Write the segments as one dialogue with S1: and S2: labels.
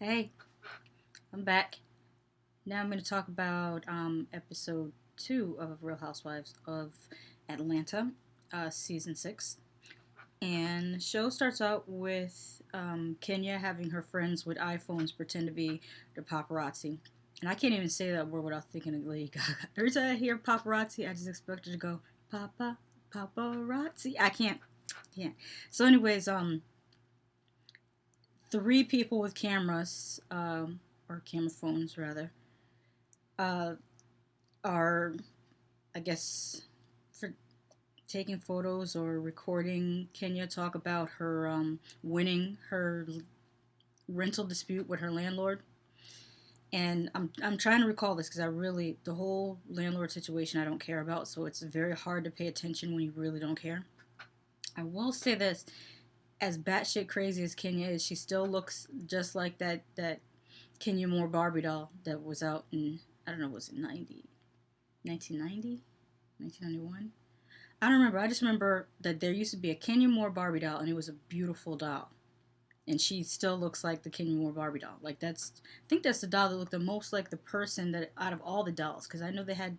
S1: Hey, I'm back. Now I'm going to talk about episode 2 of Real Housewives of Atlanta, season 6. And the show starts out with Kenya having her friends with iPhones pretend to be the paparazzi. And I can't even say that word without thinking of Lady Gaga. Every time I hear paparazzi, I just expect her to go, paparazzi. I can't. So, anyways, three people with cameras, or camera phones rather, uh, are, I guess, for taking photos or recording Kenya talk about her winning her rental dispute with her landlord. And I'm trying to recall this because the whole landlord situation I don't care about, so it's very hard to pay attention when you really don't care. I will say this: as batshit crazy as Kenya is, she still looks just like that Kenya Moore Barbie doll that was out in, I don't know, was it 1990, 1991? I don't remember. I just remember that there used to be a Kenya Moore Barbie doll, and it was a beautiful doll. And she still looks like the Kenya Moore Barbie doll. I think that's the doll that looked the most like the person that out of all the dolls. Because I know they had,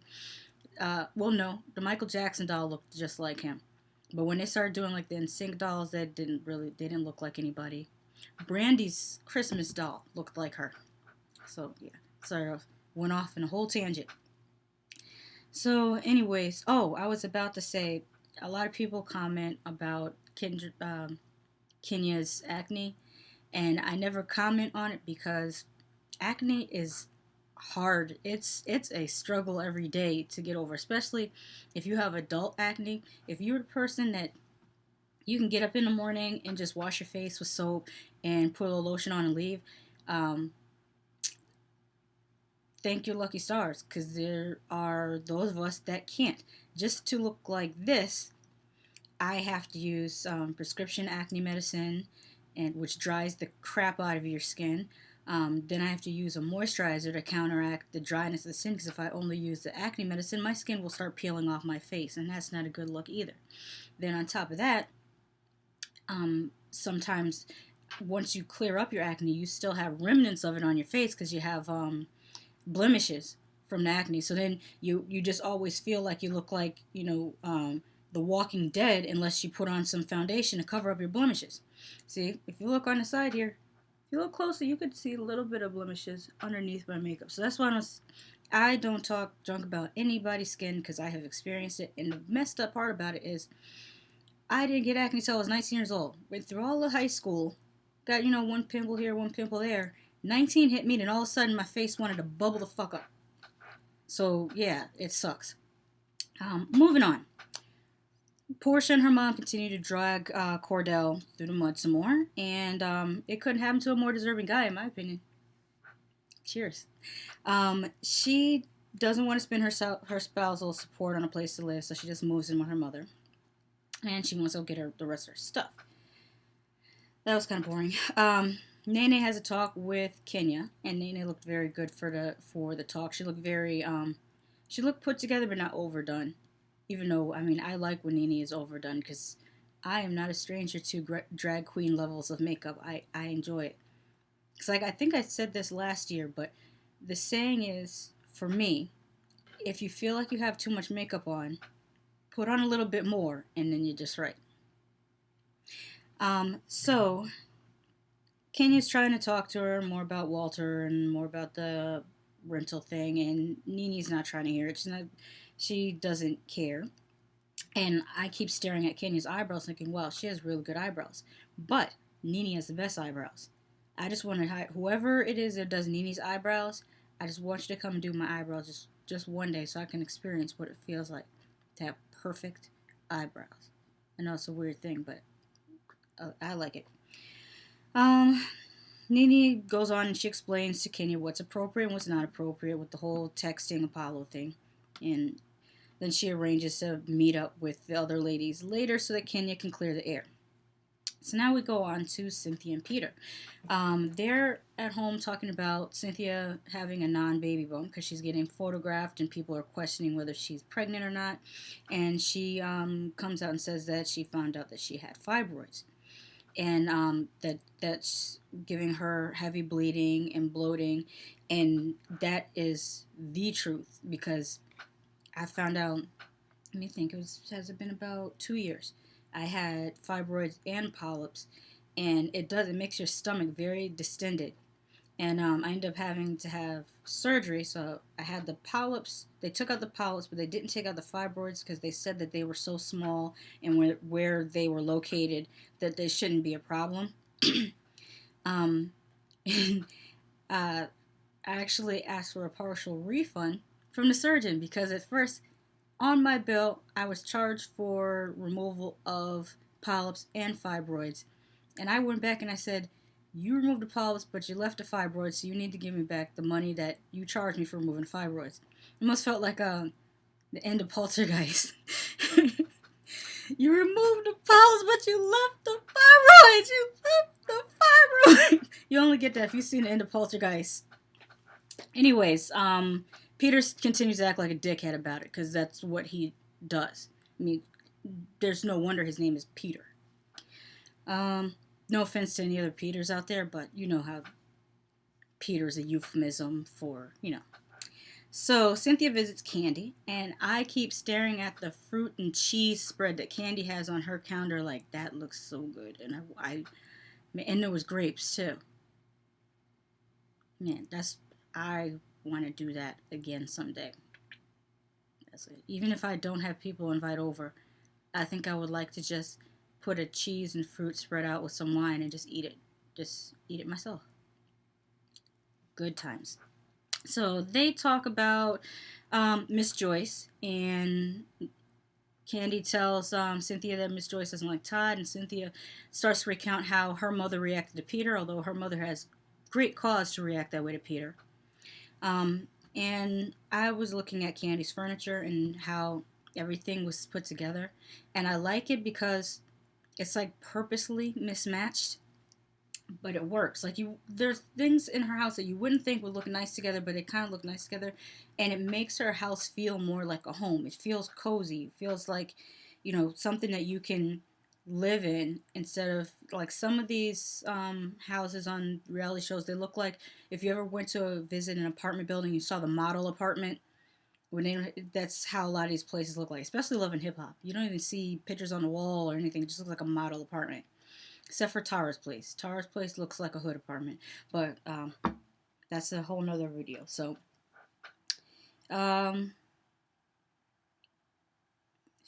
S1: well, no, the Michael Jackson doll looked just like him. But when they started doing like the NSYNC dolls, they didn't look like anybody. Brandy's Christmas doll looked like her. So yeah, sorry, I went off in a whole tangent. So, anyways, oh, I was about to say, a lot of people comment about Kenya's acne, and I never comment on it because acne is hard. It's a struggle every day to get over, especially if you have adult acne. If you're the person that you can get up in the morning and just wash your face with soap and put a little lotion on and leave, um, thank your lucky stars, because there are those of us that can't. Just to look like this, I have to use prescription acne medicine, and which dries the crap out of your skin. Then I have to use a moisturizer to counteract the dryness of the skin, because if I only use the acne medicine, my skin will start peeling off my face, and that's not a good look either. Then on top of that, sometimes once you clear up your acne, you still have remnants of it on your face because you have blemishes from the acne. So then you just always feel like you look like, the Walking Dead, unless you put on some foundation to cover up your blemishes. See, if you look on the side here, if you look closer, you could see a little bit of blemishes underneath my makeup. So that's why I don't talk junk about anybody's skin, because I have experienced it. And the messed up part about it is I didn't get acne until I was 19 years old. Went through all of high school, got, one pimple here, one pimple there. 19 hit me, and all of a sudden my face wanted to bubble the fuck up. So yeah, it sucks. Moving on. Portia and her mom continue to drag Cordell through the mud some more, and it couldn't happen to a more deserving guy, in my opinion. Cheers. She doesn't want to spend her spousal support on a place to live, so she just moves in with her mother, and she wants to go get the rest of her stuff. That was kind of boring. Nene has a talk with Kenya, and Nene looked very good for the talk. She looked she looked put together but not overdone. Even though, I mean, I like when Nene is overdone, because I am not a stranger to drag queen levels of makeup. I enjoy it. It's like, I think I said this last year, but the saying is, for me, if you feel like you have too much makeup on, put on a little bit more, and then you're just right. So Kenya's trying to talk to her more about Walter and more about the rental thing, and Nini's not trying to hear it. She doesn't care. And I keep staring at Kenya's eyebrows thinking, wow, she has really good eyebrows. But Nini has the best eyebrows. I just want to whoever it is that does Nini's eyebrows, I just want you to come and do my eyebrows just one day, so I can experience what it feels like to have perfect eyebrows. I know it's a weird thing, but I like it. Nini goes on and she explains to Kenya what's appropriate and what's not appropriate with the whole texting Apollo thing. And then she arranges to meet up with the other ladies later so that Kenya can clear the air. So now we go on to Cynthia and Peter. They're at home talking about Cynthia having a non-baby bump because she's getting photographed and people are questioning whether she's pregnant or not. And she comes out and says that she found out that she had fibroids. and that's giving her heavy bleeding and bloating, and that is the truth because I found out. Let me think. Has it been about 2 years? I had fibroids and polyps, and it makes your stomach very distended, and I ended up having to have surgery. So I had the polyps. They took out the polyps, but they didn't take out the fibroids because they said that they were so small and where they were located that they shouldn't be a problem. um, and, I actually asked for a partial refund from the surgeon because at first on my bill I was charged for removal of polyps and fibroids. And I went back and I said, you removed the polyps, but you left the fibroids, so you need to give me back the money that you charged me for removing fibroids. It must felt like the end of Poltergeist. You removed the polyps, but you left the fibroids. You left the fibroids. You only get that if you've seen the end of Poltergeist. Anyways, Peter continues to act like a dickhead about it because that's what he does. I mean, there's no wonder his name is Peter. No offense to any other Peters out there, but you know how Peter's a euphemism for, you know. So Cynthia visits Candy, and I keep staring at the fruit and cheese spread that Candy has on her counter like, that looks so good. And and there was grapes too. Man, I want to do that again someday. That's it. Even if I don't have people invite over, I think I would like to just put a cheese and fruit spread out with some wine and just eat it. Just eat it myself. Good times. So they talk about Miss Joyce, and Candy tells Cynthia that Miss Joyce doesn't like Todd, and Cynthia starts to recount how her mother reacted to Peter, although her mother has great cause to react that way to Peter. And I was looking at Candy's furniture and how everything was put together, and I like it because it's like purposely mismatched, but it works. Like there's things in her house that you wouldn't think would look nice together, but they kind of look nice together, and it makes her house feel more like a home. It feels cozy. It feels like, something that you can live in instead of like some of these houses on reality shows. They look like if you ever went to visit an apartment building, you saw the model apartment. That's how a lot of these places look like, especially Love and Hip Hop. You don't even see pictures on the wall or anything. It just looks like a model apartment. Except for Tara's place. Tara's place looks like a hood apartment. But that's a whole nother video. So,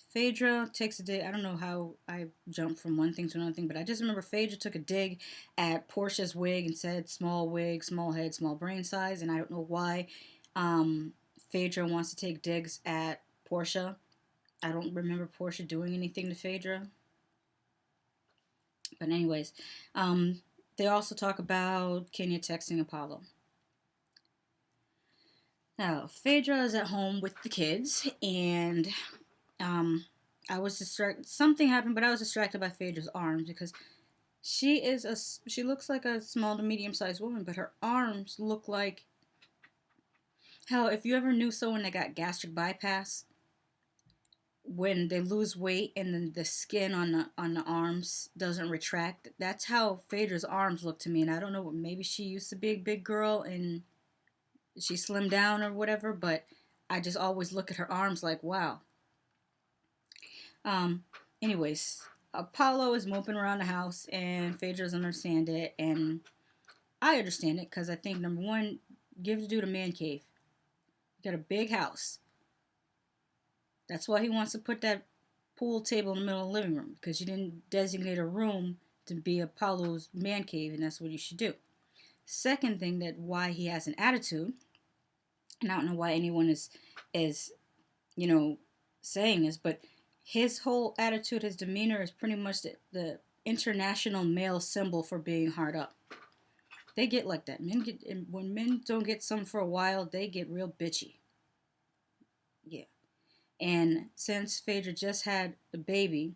S1: Phaedra takes a dig. I don't know how I jumped from one thing to another thing, but I just remember Phaedra took a dig at Portia's wig and said small wig, small head, small brain size. And I don't know why Phaedra wants to take digs at Portia. I don't remember Portia doing anything to Phaedra. But anyways, they also talk about Kenya texting Apollo. Now, Phaedra is at home with the kids, and I was distracted. Something happened, but I was distracted by Phaedra's arms because she looks like a small to medium-sized woman, but her arms look like, hell, if you ever knew someone that got gastric bypass, when they lose weight and then the skin on the arms doesn't retract, that's how Phaedra's arms look to me. And I don't know, maybe she used to be a big girl and she slimmed down or whatever, but I just always look at her arms like, wow. Anyways, Apollo is moping around the house and Phaedra doesn't understand it, and I understand it because I think, number one, give the dude a man cave. You got a big house. That's why he wants to put that pool table in the middle of the living room, because you didn't designate a room to be Apollo's man cave, and that's what you should do. Second thing, that why he has an attitude, and I don't know why anyone is saying this, but his whole attitude, his demeanor is pretty much the international male symbol for being hard up. They get like that. When men don't get something for a while, they get real bitchy. Yeah. And since Phaedra just had a baby,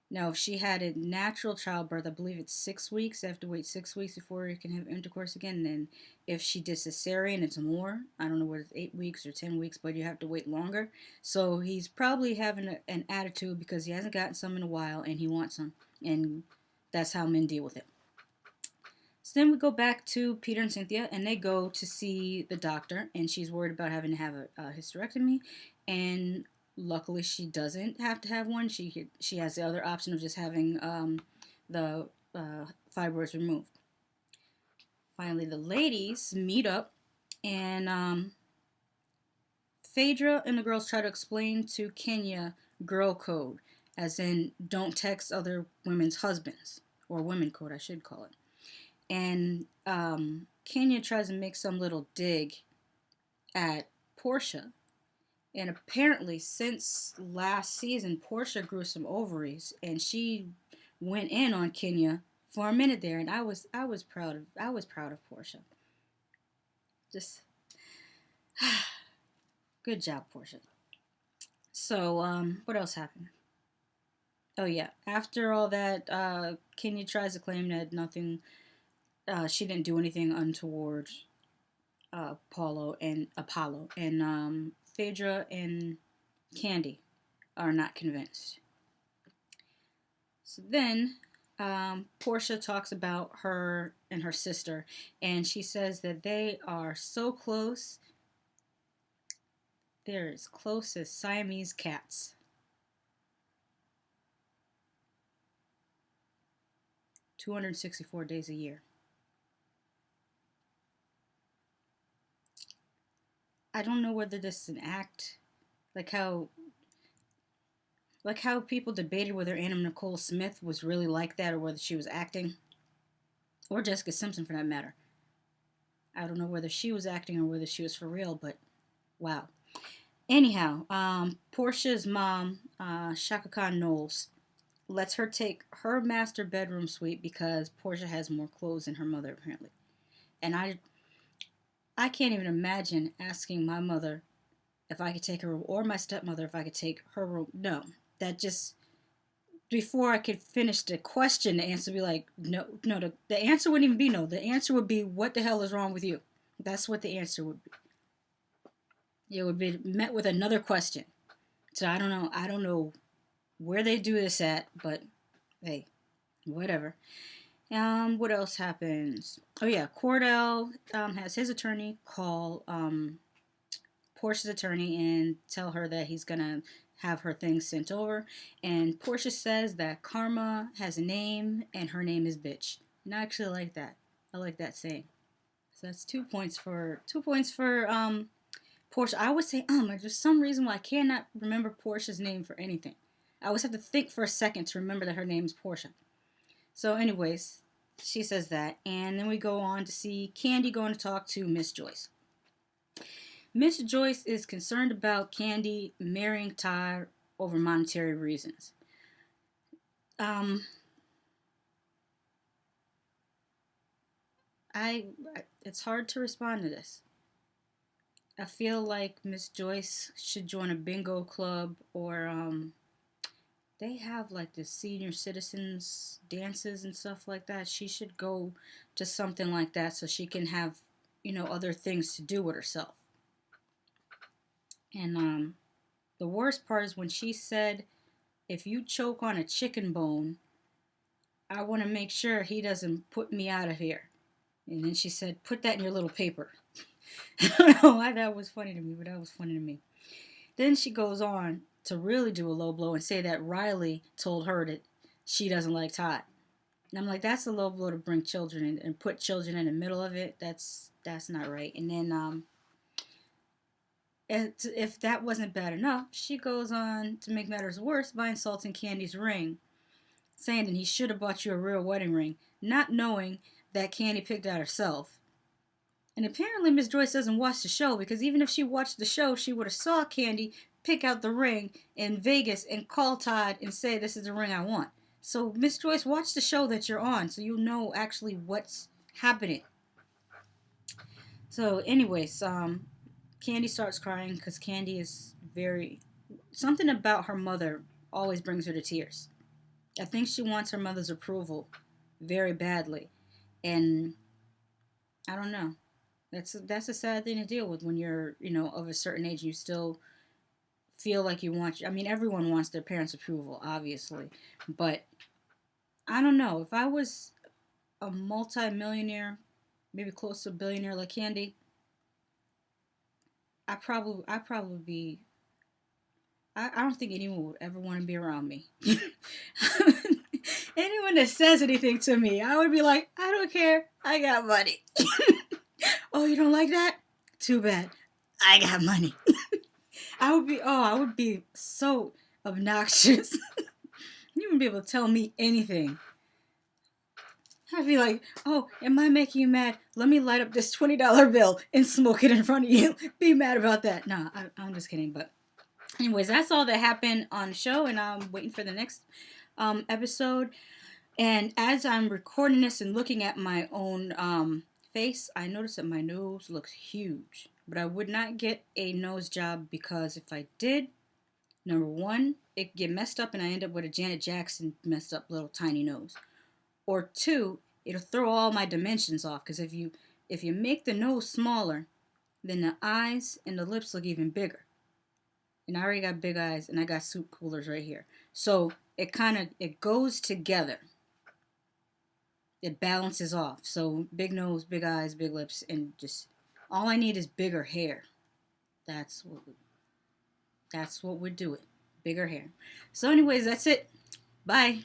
S1: now if she had a natural childbirth, I believe it's 6 weeks. They have to wait 6 weeks before you can have intercourse again. And then if she did cesarean, it's more. I don't know whether it's 8 weeks or 10 weeks, but you have to wait longer. So he's probably having an attitude because he hasn't gotten some in a while and he wants some. And that's how men deal with it. So then we go back to Peter and Cynthia, and they go to see the doctor, and she's worried about having to have a hysterectomy, and luckily she doesn't have to have one. She has the other option of just having the fibroids removed. Finally, the ladies meet up, and Phaedra and the girls try to explain to Kenya girl code, as in don't text other women's husbands, or women code, I should call it. And Kenya tries to make some little dig at Portia. And apparently, since last season, Portia grew some ovaries, and she went in on Kenya for a minute there. And I was proud of Portia. Just good job, Portia. So what else happened? Oh yeah, after all that, Kenya tries to claim that nothing, she didn't do anything untoward. Apollo, and Phaedra and Candy are not convinced. So then Portia talks about her and her sister, and she says that they are so close. They're as close as Siamese cats. 264 days a year. I don't know whether this is an act, like how people debated whether Anna Nicole Smith was really like that or whether she was acting, or Jessica Simpson for that matter. I don't know whether she was acting or whether she was for real, but wow. Anyhow, Portia's mom, Shaka Khan Knowles, lets her take her master bedroom suite because Portia has more clothes than her mother apparently. And I can't even imagine asking my mother if I could take her room, or my stepmother if I could take her room. No, that just, before I could finish the question, the answer would be like, no, the answer wouldn't even be no. The answer would be, what the hell is wrong with you? That's what the answer would be. It would be met with another question. So I don't know where they do this at, but hey, whatever. What else happens? Oh yeah, Cordell has his attorney call Portia's attorney and tell her that he's gonna have her things sent over. And Portia says that karma has a name and her name is bitch. And I actually like that. I like that saying. So that's 2 points for Portia. I always say there's some reason why I cannot remember Portia's name for anything. I always have to think for a second to remember that her name is Portia. So anyways, she says that, and then we go on to see Candy going to talk to Miss Joyce. Miss Joyce is concerned about Candy marrying Todd over monetary reasons. It's hard to respond to this. I feel like Miss Joyce should join a bingo club, or they have like the senior citizens dances and stuff like that. She should go to something like that so she can have, other things to do with herself. And the worst part is when she said, if you choke on a chicken bone, I want to make sure he doesn't put me out of here. And then she said, put that in your little paper. I don't know why that was funny to me, but that was funny to me. Then she goes on to really do a low blow and say that Riley told her that she doesn't like Todd. And I'm like, that's a low blow to bring children in and put children in the middle of it. That's not right. And then if that wasn't bad enough, she goes on to make matters worse by insulting Candy's ring, saying that he should have bought you a real wedding ring, not knowing that Candy picked out herself. And apparently Miss Joyce doesn't watch the show, because even if she watched the show, she would have saw Candy pick out the ring in Vegas and call Todd and say, this is the ring I want. So Miss Joyce, watch the show that you're on so you know actually what's happening. So anyways, Candy starts crying because Candy is something about her mother always brings her to tears. I think she wants her mother's approval very badly. And I don't know. That's a sad thing to deal with when you're, of a certain age. You still feel like you want. I mean, everyone wants their parents' approval, obviously, but I don't know. If I was a multi-millionaire, maybe close to a billionaire like Candy, I probably be. I don't think anyone would ever want to be around me. Anyone that says anything to me, I would be like, I don't care. I got money. Oh, you don't like that? Too bad. I got money. I would be so obnoxious. You wouldn't be able to tell me anything. I'd be like, oh, am I making you mad? Let me light up this $20 bill and smoke it in front of you. Be mad about that. Nah, I'm just kidding. But anyways, that's all that happened on the show, and I'm waiting for the next episode. And as I'm recording this and looking at my own face, I noticed that my nose looks huge. But I would not get a nose job because if I did, number one, it get messed up and I end up with a Janet Jackson messed up little tiny nose. Or two, it'll throw all my dimensions off because if you make the nose smaller, then the eyes and the lips look even bigger. And I already got big eyes and I got soup coolers right here. So it goes together. It balances off. So big nose, big eyes, big lips, and just all I need is bigger hair. That's what would do it. Bigger hair. So anyways, that's it. Bye.